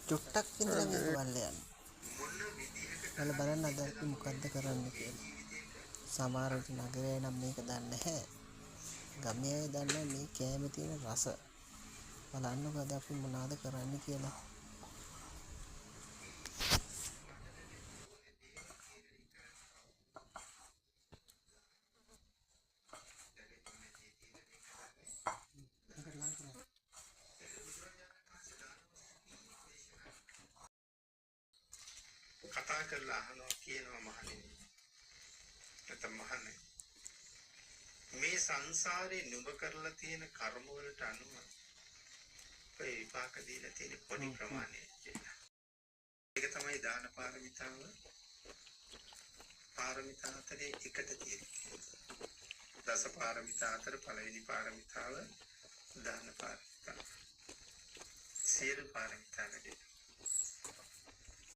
චුට්ටක් ඉඳලා මේක වල්ල යන්න. ඔයාලා බලන්න අද අපි මොකද්ද කරන්න කියලා. සමහර විට නගරේ නම් මේක දන්නේ නැහැ. ගමේ අය දන්නා මේ කෑමේ තියෙන රස. බලන්නකෝ අද අපි මොනවද කරන්න කියලා. කතා කරලා අහනවා කියනවා මහණෙනි. නැත්නම් මහණෙනි මේ සංසාරේ නුඹ කරලා තියෙන කර්ම වලට අනුව ඔය විපාක දීලා තියෙන පොඩි ප්‍රමාණයක් කියලා. ඒක තමයි දාන පාරමිතාව. පාරමිතා අතරේ එකට තියෙන්නේ. දස පාරමිතා අතර පළවෙනි පාරමිතාව දාන පාරමිතාව. සියලු පාරමිතා වැඩි.